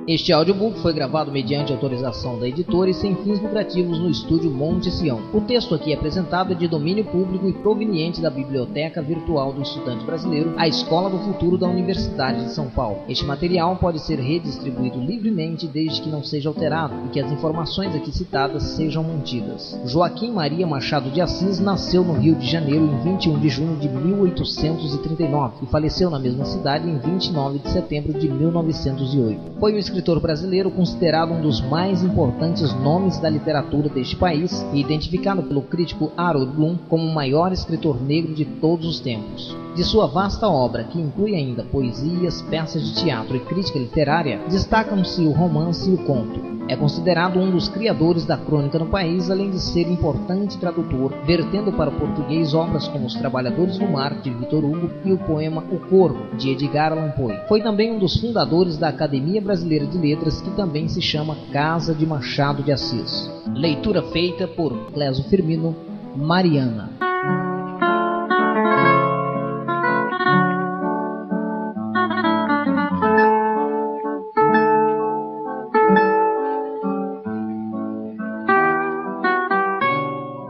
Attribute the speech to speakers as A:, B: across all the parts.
A: Este audiobook foi gravado mediante autorização da editora e sem fins lucrativos no estúdio Monte Sião. O texto aqui apresentado é de domínio público e proveniente da Biblioteca Virtual do Estudante Brasileiro, a Escola do Futuro da Universidade de São Paulo. Este material pode ser redistribuído livremente desde que não seja alterado e que as informações aqui citadas sejam mantidas. Joaquim Maria Machado de Assis nasceu no Rio de Janeiro em 21 de junho de 1839 e faleceu na mesma cidade em 29 de setembro de 1908. Foi um escritor brasileiro considerado um dos mais importantes nomes da literatura deste país e identificado pelo crítico Harold Bloom como o maior escritor negro de todos os tempos. De sua vasta obra, que inclui ainda poesias, peças de teatro e crítica literária, destacam-se o romance e o conto. É considerado um dos criadores da crônica no país, além de ser importante tradutor, vertendo para o português obras como Os Trabalhadores do Mar, de Victor Hugo, e o poema O Corvo, de Edgar Allan Poe. Foi também um dos fundadores da Academia Brasileira de Letras, que também se chama Casa de Machado de Assis. Leitura feita por Clésio Firmino, Mariana.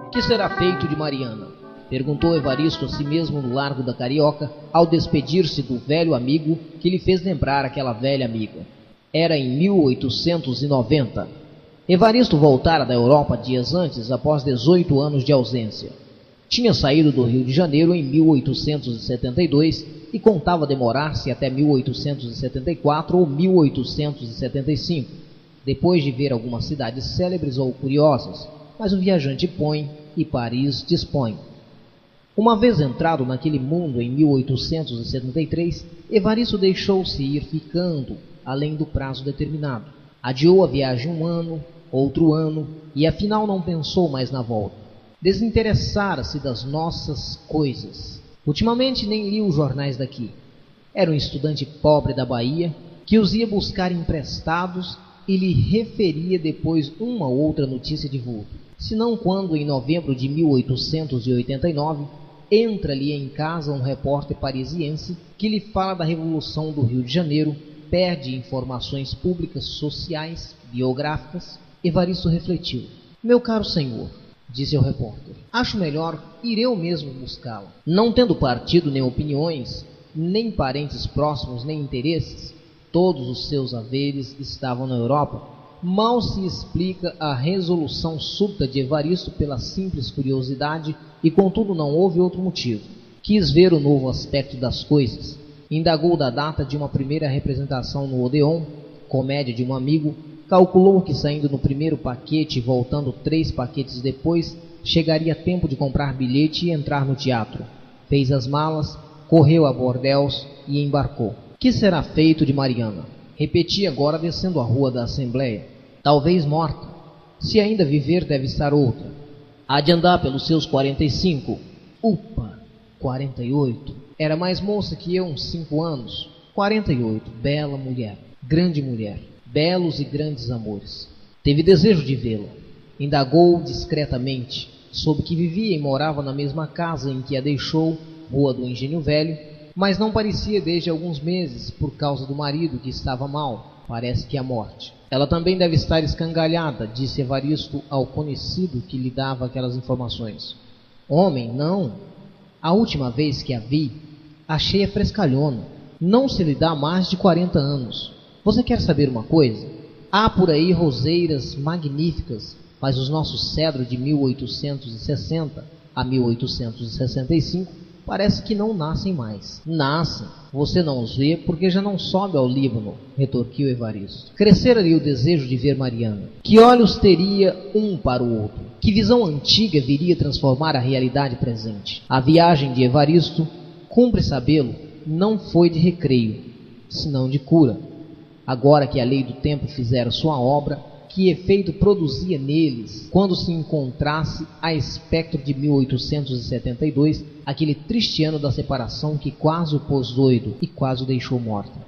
A: O que será feito de Mariana? Perguntou Evaristo a si mesmo no Largo da Carioca, ao despedir-se do velho amigo que lhe fez lembrar aquela velha amiga. Era em 1890. Evaristo voltara da Europa dias antes, após 18 anos de ausência. Tinha saído do Rio de Janeiro em 1872 e contava demorar-se até 1874 ou 1875, depois de ver algumas cidades célebres ou curiosas, mas o viajante põe e Paris dispõe. Uma vez entrado naquele mundo em 1873, Evaristo deixou-se ir ficando além do prazo determinado. Adiou a viagem um ano, outro ano, e afinal não pensou mais na volta. Desinteressara-se das nossas coisas. Ultimamente nem lia os jornais daqui. Era um estudante pobre da Bahia, que os ia buscar emprestados e lhe referia depois uma ou outra notícia de vulto. Senão quando, em novembro de 1889, entra-lhe em casa um repórter parisiense que lhe fala da Revolução do Rio de Janeiro, pede informações públicas, sociais, biográficas. Evaristo refletiu. Meu caro senhor, disse ao repórter, acho melhor ir eu mesmo buscá-la. Não tendo partido nem opiniões, nem parentes próximos, nem interesses, todos os seus haveres estavam na Europa. Mal se explica a resolução súbita de Evaristo pela simples curiosidade e, contudo, não houve outro motivo. Quis ver o novo aspecto das coisas. Indagou da data de uma primeira representação no Odeon, comédia de um amigo, calculou que saindo no primeiro paquete e voltando 3 paquetes depois, chegaria tempo de comprar bilhete e entrar no teatro. Fez as malas, correu a Bordeaux e embarcou. Que será feito de Mariana? Repeti agora descendo a rua da Assembleia. Talvez morta. Se ainda viver, deve estar outra. Há de andar pelos seus 45. Upa, 48. Era mais moça que eu, uns 5 anos. 48, bela mulher, grande mulher, belos e grandes amores. Teve desejo de vê-la. Indagou discretamente, soube que vivia e morava na mesma casa em que a deixou, Rua do Engenho Velho, mas não parecia desde alguns meses, por causa do marido que estava mal, parece que a morte. Ela também deve estar escangalhada, disse Evaristo ao conhecido que lhe dava aquelas informações. Homem, não. A última vez que a vi, achei-a frescalhona. Não se lhe dá mais de 40 anos. Você quer saber uma coisa? Há por aí roseiras magníficas, mas os nossos cedros de 1860 a 1865 parece que não nascem mais. Nascem. Você não os vê porque já não sobe ao Líbano, retorquiu Evaristo. Crescera-lhe o desejo de ver Mariana. Que olhos teria um para o outro? Que visão antiga viria transformar a realidade presente? A viagem de Evaristo, cumpre sabê-lo, não foi de recreio, senão de cura. Agora que a lei do tempo fizera sua obra, que efeito produzia neles quando se encontrasse a espectro de 1872, aquele triste ano da separação que quase o pôs doido e quase o deixou morta.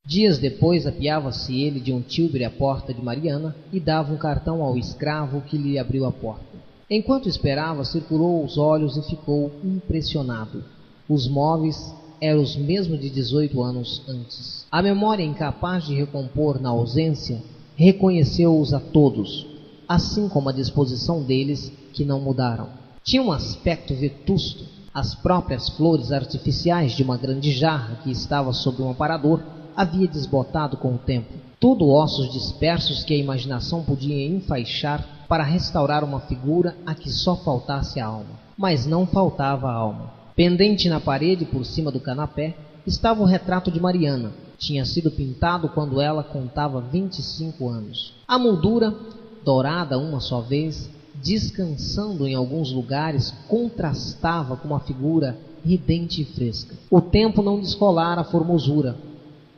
A: Dias depois apiava-se ele de um tilbre à porta de Mariana e dava um cartão ao escravo que lhe abriu a porta. Enquanto esperava, circulou os olhos e ficou impressionado. Os móveis, eram os mesmos de 18 anos antes. A memória, incapaz de recompor na ausência, reconheceu-os a todos, assim como a disposição deles, que não mudaram. Tinha um aspecto vetusto. As próprias flores artificiais de uma grande jarra que estava sobre um aparador havia desbotado com o tempo. Tudo ossos dispersos que a imaginação podia enfaixar para restaurar uma figura a que só faltasse a alma. Mas não faltava a alma. Pendente na parede por cima do canapé estava o retrato de Mariana. Tinha sido pintado quando ela contava 25 anos. A moldura, dourada uma só vez, descansando em alguns lugares, contrastava com uma figura ridente e fresca. O tempo não descolara a formosura.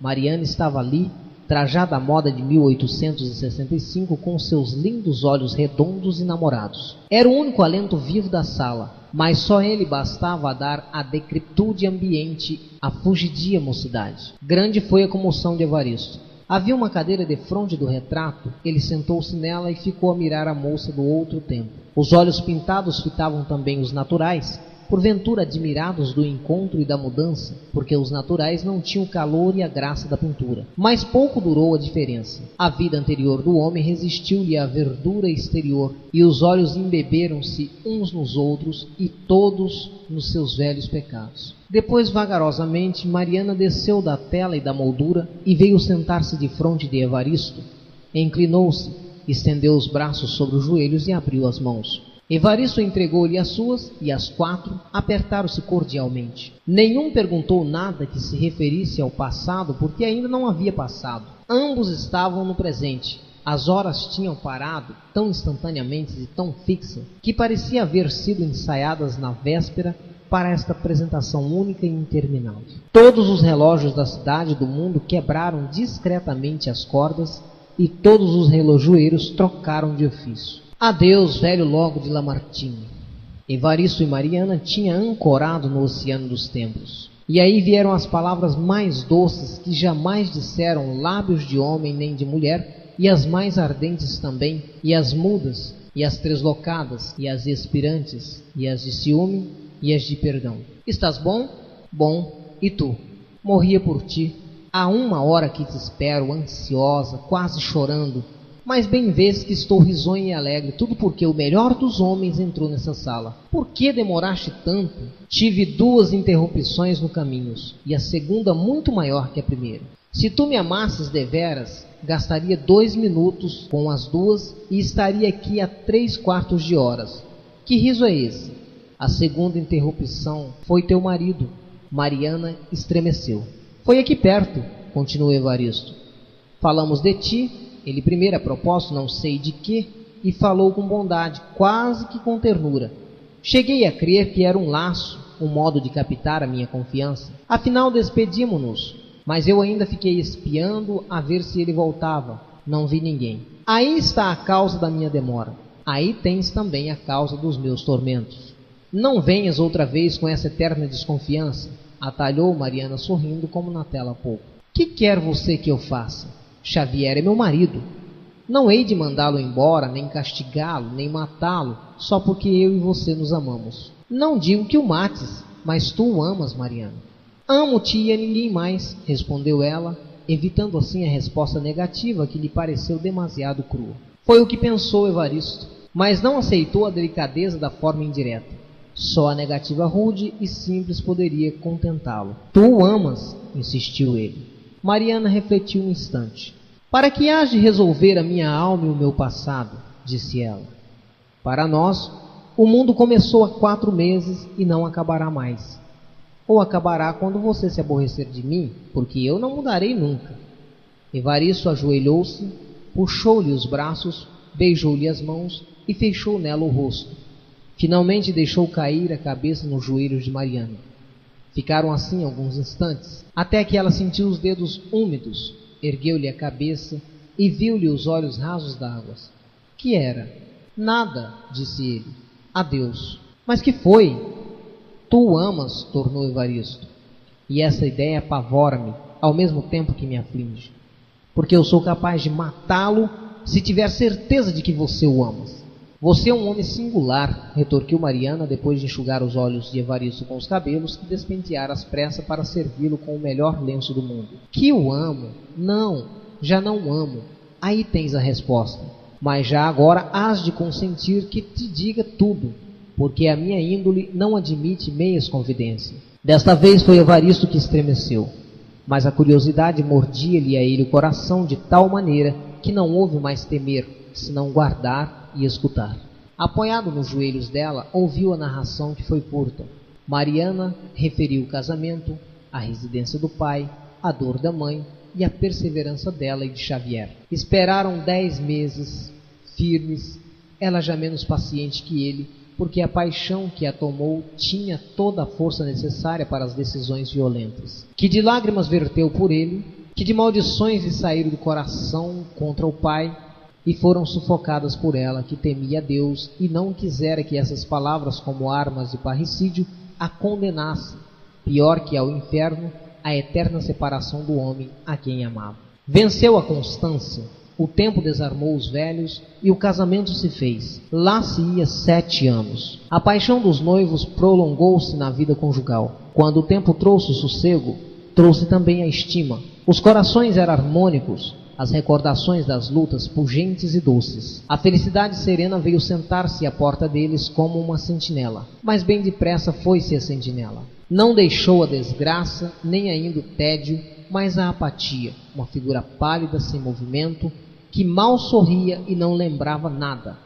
A: Mariana estava ali, trajada à moda de 1865, com seus lindos olhos redondos e namorados. Era o único alento vivo da sala, mas só ele bastava a dar à decrepitude ambiente a fugidia mocidade. Grande foi a comoção de Evaristo. Havia uma cadeira defronte do retrato, ele sentou-se nela e ficou a mirar a moça do outro tempo. Os olhos pintados fitavam também os naturais, porventura admirados do encontro e da mudança, porque os naturais não tinham o calor e a graça da pintura. Mas pouco durou a diferença. A vida anterior do homem resistiu-lhe à verdura exterior, e os olhos embeberam-se uns nos outros, e todos nos seus velhos pecados. Depois, vagarosamente, Mariana desceu da tela e da moldura, e veio sentar-se defronte de Evaristo. Inclinou-se, estendeu os braços sobre os joelhos e abriu as mãos. Evaristo entregou-lhe as suas, e as quatro apertaram-se cordialmente. Nenhum perguntou nada que se referisse ao passado, porque ainda não havia passado. Ambos estavam no presente. As horas tinham parado tão instantaneamente e tão fixa, que parecia haver sido ensaiadas na véspera para esta apresentação única e interminável. Todos os relógios da cidade e do mundo quebraram discretamente as cordas, e todos os relojoeiros trocaram de ofício. Adeus, velho logo de Lamartine. Evaristo e Mariana tinham ancorado no oceano dos tempos. E aí vieram as palavras mais doces que jamais disseram lábios de homem nem de mulher, e as mais ardentes também, e as mudas, e as treslocadas, e as expirantes, e as de ciúme, e as de perdão. Estás bom? Bom. E tu? Morria por ti. Há 1 hora que te espero, ansiosa, quase chorando, mas bem vês que estou risonha e alegre, tudo porque o melhor dos homens entrou nessa sala. Por que demoraste tanto? Tive 2 interrupções no caminho, e a segunda muito maior que a primeira. Se tu me amasses deveras, gastaria 2 minutos com as 2 e estaria aqui há 3/4 de horas. Que riso é esse? A segunda interrupção foi teu marido. Mariana estremeceu. Foi aqui perto, continuou Evaristo. Falamos de ti. Ele primeiro, a propósito, não sei de que, e falou com bondade, quase que com ternura. Cheguei a crer que era um laço, um modo de captar a minha confiança. Afinal, despedimo-nos, mas eu ainda fiquei espiando a ver se ele voltava. Não vi ninguém. Aí está a causa da minha demora. Aí tens também a causa dos meus tormentos. Não venhas outra vez com essa eterna desconfiança, atalhou Mariana sorrindo como na tela há pouco. Que quer você que eu faça? Xavier é meu marido. Não hei de mandá-lo embora, nem castigá-lo, nem matá-lo, só porque eu e você nos amamos. Não digo que o mates, mas tu o amas, Mariana. Amo-te e a ninguém mais, respondeu ela, evitando assim a resposta negativa que lhe pareceu demasiado crua. Foi o que pensou Evaristo, mas não aceitou a delicadeza da forma indireta. Só a negativa rude e simples poderia contentá-lo. Tu o amas, insistiu ele. Mariana refletiu um instante. Para que hás de resolver a minha alma e o meu passado? Disse ela. Para nós, o mundo começou há 4 meses e não acabará mais. Ou acabará quando você se aborrecer de mim, porque eu não mudarei nunca. Evaristo ajoelhou-se, puxou-lhe os braços, beijou-lhe as mãos e fechou nela o rosto. Finalmente deixou cair a cabeça nos joelhos de Mariana. Ficaram assim alguns instantes, até que ela sentiu os dedos úmidos, ergueu-lhe a cabeça e viu-lhe os olhos rasos d'água. Que era? Nada, disse ele. Adeus. Mas que foi? Tu o amas, tornou Evaristo. E essa ideia apavora-me, ao mesmo tempo que me aflige. Porque eu sou capaz de matá-lo se tiver certeza de que você o amas. Você é um homem singular, retorquiu Mariana, depois de enxugar os olhos de Evaristo com os cabelos, que despenteara às pressas para servi-lo com o melhor lenço do mundo. Que o amo? Não, já não amo. Aí tens a resposta. Mas já agora hás de consentir que te diga tudo, porque a minha índole não admite meias confidências. Desta vez foi Evaristo que estremeceu, mas a curiosidade mordia-lhe a ele o coração de tal maneira que não houve mais temer, senão guardar e escutar. Apoiado nos joelhos dela, ouviu a narração que foi curta. Mariana referiu o casamento, a residência do pai, a dor da mãe e a perseverança dela e de Xavier. Esperaram 10 meses, firmes, ela já menos paciente que ele, porque a paixão que a tomou tinha toda a força necessária para as decisões violentas, que de lágrimas verteu por ele, que de maldições lhe saíram do coração contra o pai, e foram sufocadas por ela, que temia a Deus e não quisera que essas palavras, como armas de parricídio, a condenassem, pior que ao inferno, a eterna separação do homem a quem amava. Venceu a constância, o tempo desarmou os velhos e o casamento se fez. Lá se ia 7 anos. A paixão dos noivos prolongou-se na vida conjugal. Quando o tempo trouxe o sossego, trouxe também a estima. Os corações eram harmônicos, as recordações das lutas pungentes e doces. A felicidade serena veio sentar-se à porta deles como uma sentinela, mas bem depressa foi-se a sentinela. Não deixou a desgraça, nem ainda o tédio, mas a apatia, uma figura pálida, sem movimento, que mal sorria e não lembrava nada.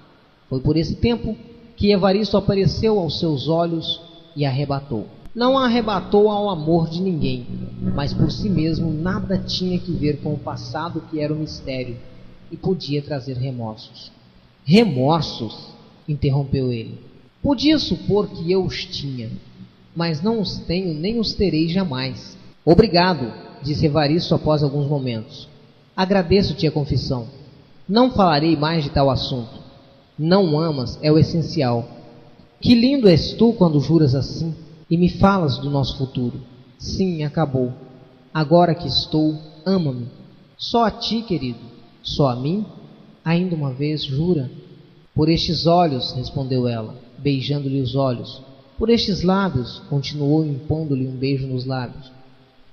A: Foi por esse tempo que Evaristo apareceu aos seus olhos e arrebatou. Não a arrebatou ao amor de ninguém, mas por si mesmo nada tinha que ver com o passado, que era um mistério e podia trazer remorsos. Remorsos? Interrompeu ele. Podia supor que eu os tinha, mas não os tenho nem os terei jamais. Obrigado, disse Evaristo após alguns momentos. Agradeço-te a confissão. Não falarei mais de tal assunto. Não amas é o essencial. Que lindo és tu quando juras assim e me falas do nosso futuro. Sim, acabou. Agora que estou, ama-me. Só a ti, querido. Só a mim? Ainda uma vez, jura? Por estes olhos, respondeu ela, beijando-lhe os olhos. Por estes lábios, continuou impondo-lhe um beijo nos lábios.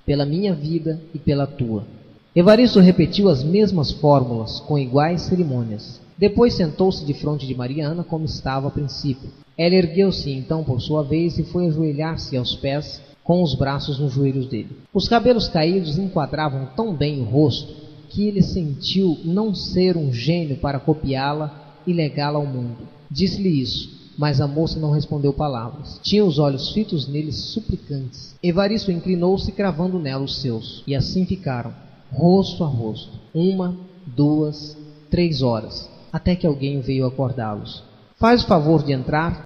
A: Pela minha vida e pela tua. Evaristo repetiu as mesmas fórmulas, com iguais cerimônias. Depois sentou-se defronte de Mariana, como estava a princípio. Ela ergueu-se então por sua vez e foi ajoelhar-se aos pés, com os braços nos joelhos dele. Os cabelos caídos enquadravam tão bem o rosto, que ele sentiu não ser um gênio para copiá-la e legá-la ao mundo. Disse-lhe isso, mas a moça não respondeu palavras. Tinha os olhos fitos nele, suplicantes. Evaristo inclinou-se, cravando nela os seus, e assim ficaram, rosto a rosto, 1, 2, 3 horas, até que alguém veio acordá-los. Faz o favor de entrar.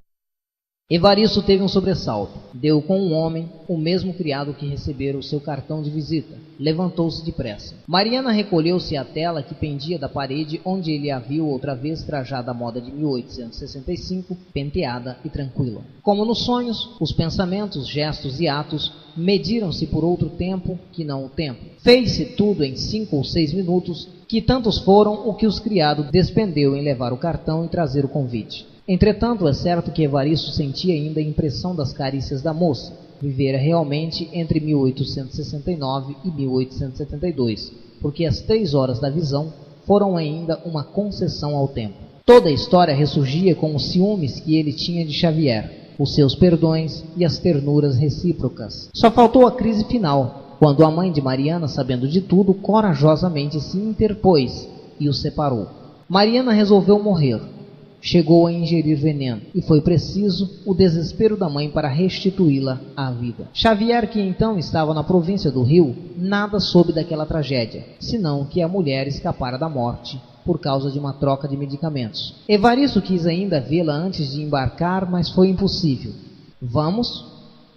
A: Evaristo teve um sobressalto. Deu com um homem, o mesmo criado que recebera o seu cartão de visita. Levantou-se depressa. Mariana recolheu-se à tela que pendia da parede, onde ele a viu outra vez trajada à moda de 1865, penteada e tranquila. Como nos sonhos, os pensamentos, gestos e atos mediram-se por outro tempo que não o tempo. Fez-se tudo em 5 ou 6 minutos, que tantos foram o que os criados despendeu em levar o cartão e trazer o convite. Entretanto, é certo que Evaristo sentia ainda a impressão das carícias da moça. Vivera realmente entre 1869 e 1872, porque as 3 horas da visão foram ainda uma concessão ao tempo. Toda a história ressurgia com os ciúmes que ele tinha de Xavier, os seus perdões e as ternuras recíprocas. Só faltou a crise final, quando a mãe de Mariana, sabendo de tudo, corajosamente se interpôs e os separou. Mariana resolveu morrer. Chegou a ingerir veneno, e foi preciso o desespero da mãe para restituí-la à vida. Xavier, que então estava na província do Rio, nada soube daquela tragédia, senão que a mulher escapara da morte por causa de uma troca de medicamentos. Evaristo quis ainda vê-la antes de embarcar, mas foi impossível. Vamos,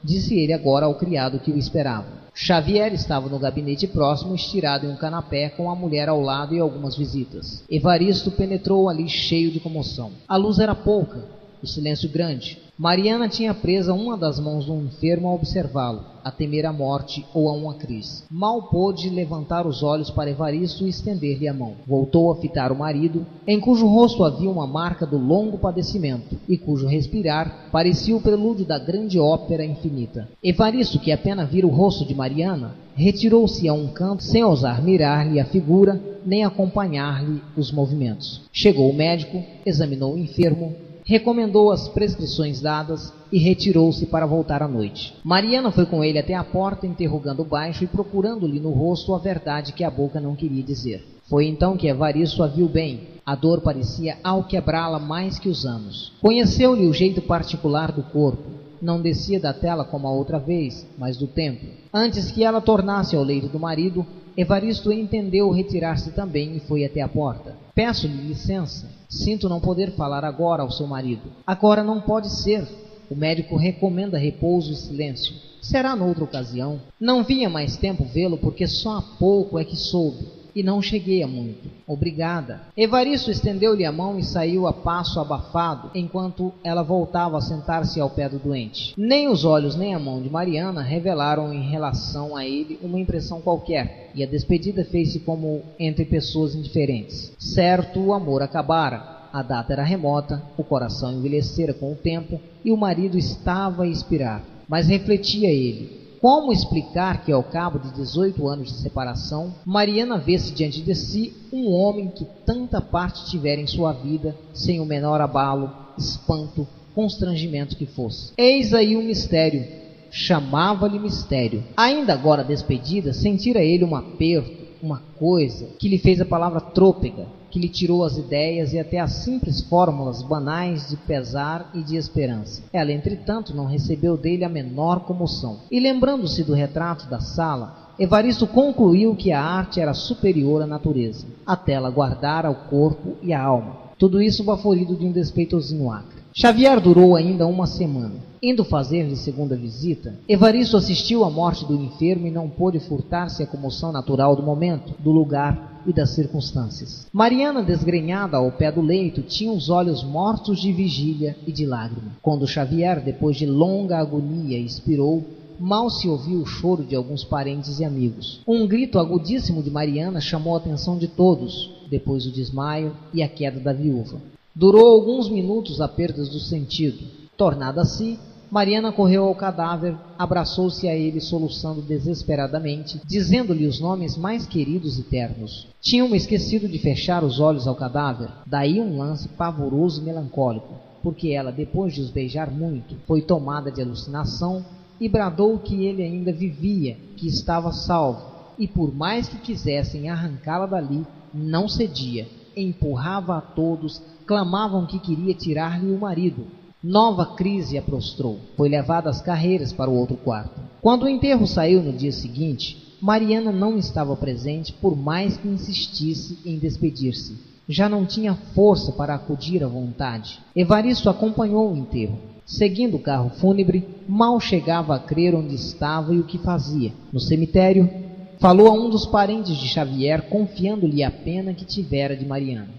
A: disse ele agora ao criado que o esperava. Xavier estava no gabinete próximo, estirado em um canapé, com a mulher ao lado e algumas visitas. Evaristo penetrou ali cheio de comoção. A luz era pouca, o silêncio grande. Mariana tinha presa uma das mãos do enfermo a observá-lo, a temer a morte ou a uma crise. Mal pôde levantar os olhos para Evaristo e estender-lhe a mão. Voltou a fitar o marido, em cujo rosto havia uma marca do longo padecimento, e cujo respirar parecia o prelúdio da grande ópera infinita. Evaristo, que apenas vira o rosto de Mariana, retirou-se a um canto sem ousar mirar-lhe a figura, nem acompanhar-lhe os movimentos. Chegou o médico, examinou o enfermo, recomendou as prescrições dadas e retirou-se para voltar à noite. Mariana foi com ele até a porta, interrogando baixo e procurando-lhe no rosto a verdade que a boca não queria dizer. Foi então que Evaristo a viu bem. A dor parecia alquebrá-la mais que os anos. Conheceu-lhe o jeito particular do corpo. Não descia da tela como a outra vez, mas do templo. Antes que ela tornasse ao leito do marido, Evaristo entendeu retirar-se também e foi até a porta. Peço-lhe licença. Sinto não poder falar agora ao seu marido. Agora não pode ser. O médico recomenda repouso e silêncio. Será noutra ocasião. Não vinha mais tempo vê-lo porque só há pouco é que soube. E não cheguei a muito. Obrigada. Evaristo estendeu-lhe a mão e saiu a passo abafado, enquanto ela voltava a sentar-se ao pé do doente. Nem os olhos nem a mão de Mariana revelaram em relação a ele uma impressão qualquer, e a despedida fez-se como entre pessoas indiferentes. Certo, o amor acabara. A data era remota, o coração envelhecera com o tempo, e o marido estava a expirar. Mas refletia ele. Como explicar que, ao cabo de 18 anos de separação, Mariana vê-se diante de si um homem que tanta parte tivera em sua vida, sem o menor abalo, espanto, constrangimento que fosse? Eis aí um mistério. Chamava-lhe mistério. Ainda agora despedida, sentira ele um aperto, uma coisa que lhe fez a palavra trôpega, que lhe tirou as ideias e até as simples fórmulas banais de pesar e de esperança. Ela, entretanto, não recebeu dele a menor comoção. E lembrando-se do retrato da sala, Evaristo concluiu que a arte era superior à natureza. Até ela guardara o corpo e a alma. Tudo isso baforido de um despeitosinho acre. Xavier durou ainda uma semana. Indo fazer-lhe segunda visita, Evaristo assistiu à morte do enfermo e não pôde furtar-se à comoção natural do momento, do lugar e das circunstâncias. Mariana, desgrenhada ao pé do leito, tinha os olhos mortos de vigília e de lágrima. Quando Xavier, depois de longa agonia, expirou, mal se ouviu o choro de alguns parentes e amigos. Um grito agudíssimo de Mariana chamou a atenção de todos, depois o desmaio e a queda da viúva. Durou alguns minutos a perda do sentido. Tornada a si, Mariana correu ao cadáver, abraçou-se a ele soluçando desesperadamente, dizendo-lhe os nomes mais queridos e ternos. Tinham esquecido de fechar os olhos ao cadáver, daí um lance pavoroso e melancólico, porque ela, depois de os beijar muito, foi tomada de alucinação e bradou que ele ainda vivia, que estava salvo, e por mais que quisessem arrancá-la dali, não cedia, empurrava a todos, clamavam que queria tirar-lhe o marido. Nova crise a prostrou. Foi levada às carreiras para o outro quarto. Quando o enterro saiu no dia seguinte, Mariana não estava presente por mais que insistisse em despedir-se. Já não tinha força para acudir à vontade. Evaristo acompanhou o enterro. Seguindo o carro fúnebre, mal chegava a crer onde estava e o que fazia. No cemitério, falou a um dos parentes de Xavier, confiando-lhe a pena que tivera de Mariana.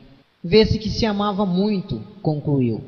A: Vê-se que se amava muito, concluiu.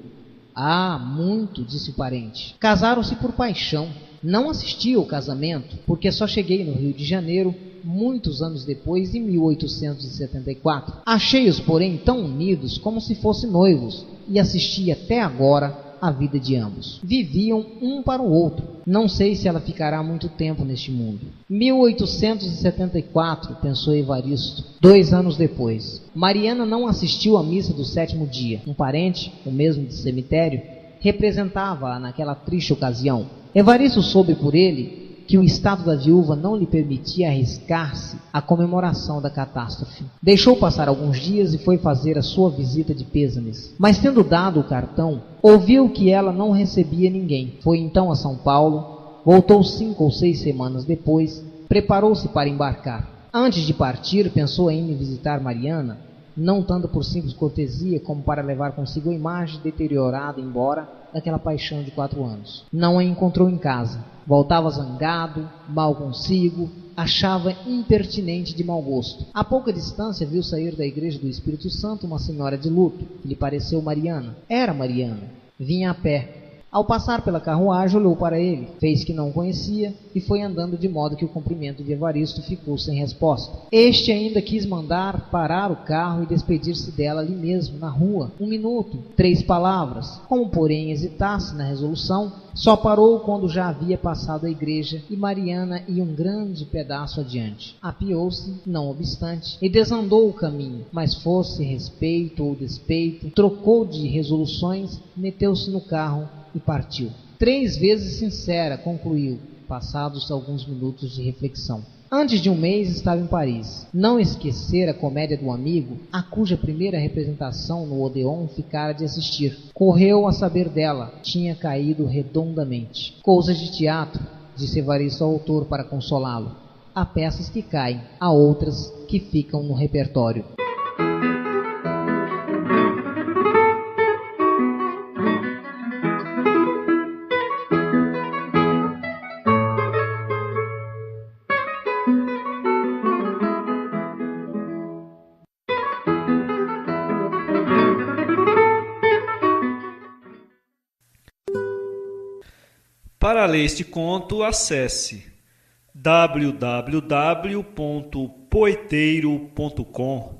A: Ah, muito, disse o parente. Casaram-se por paixão. Não assisti ao casamento, porque só cheguei no Rio de Janeiro muitos anos depois, em 1874. Achei-os, porém, tão unidos como se fossem noivos, e assisti até agora a vida de ambos. Viviam um para o outro. Não sei se ela ficará muito tempo neste mundo. 1874, pensou Evaristo. 2 anos depois. Mariana não assistiu à missa do 7º dia. Um parente, o mesmo de cemitério, representava-a naquela triste ocasião. Evaristo soube por ele que o estado da viúva não lhe permitia arriscar-se à comemoração da catástrofe. Deixou passar alguns dias e foi fazer a sua visita de pêsames. Mas tendo dado o cartão, ouviu que ela não recebia ninguém. Foi então a São Paulo, voltou 5 ou 6 semanas depois, preparou-se para embarcar. Antes de partir, pensou ainda em visitar Mariana, não tanto por simples cortesia, como para levar consigo a imagem deteriorada embora daquela paixão de 4 anos. Não a encontrou em casa. Voltava zangado, mal consigo, achava impertinente de mau gosto. A pouca distância viu sair da igreja do Espírito Santo uma senhora de luto, que lhe pareceu Mariana. Era Mariana. Vinha a pé. Ao passar pela carruagem, olhou para ele, fez que não o conhecia e foi andando de modo que o cumprimento de Evaristo ficou sem resposta. Este ainda quis mandar parar o carro e despedir-se dela ali mesmo, na rua. 1 minuto, 3 palavras. Como, porém, hesitasse na resolução, só parou quando já havia passado a igreja e Mariana ia um grande pedaço adiante. Apiou-se, não obstante, e desandou o caminho, mas fosse respeito ou despeito, trocou de resoluções, meteu-se no carro e partiu. 3 vezes sincera, concluiu, passados alguns minutos de reflexão. Antes de 1 mês estava em Paris. Não esquecera a comédia do amigo, a cuja primeira representação no Odéon ficara de assistir. Correu a saber dela, tinha caído redondamente. Coisas de teatro, disse Evaristo ao autor para consolá-lo. Há peças que caem, há outras que ficam no repertório.
B: Para ler este conto, acesse www.poeteiro.com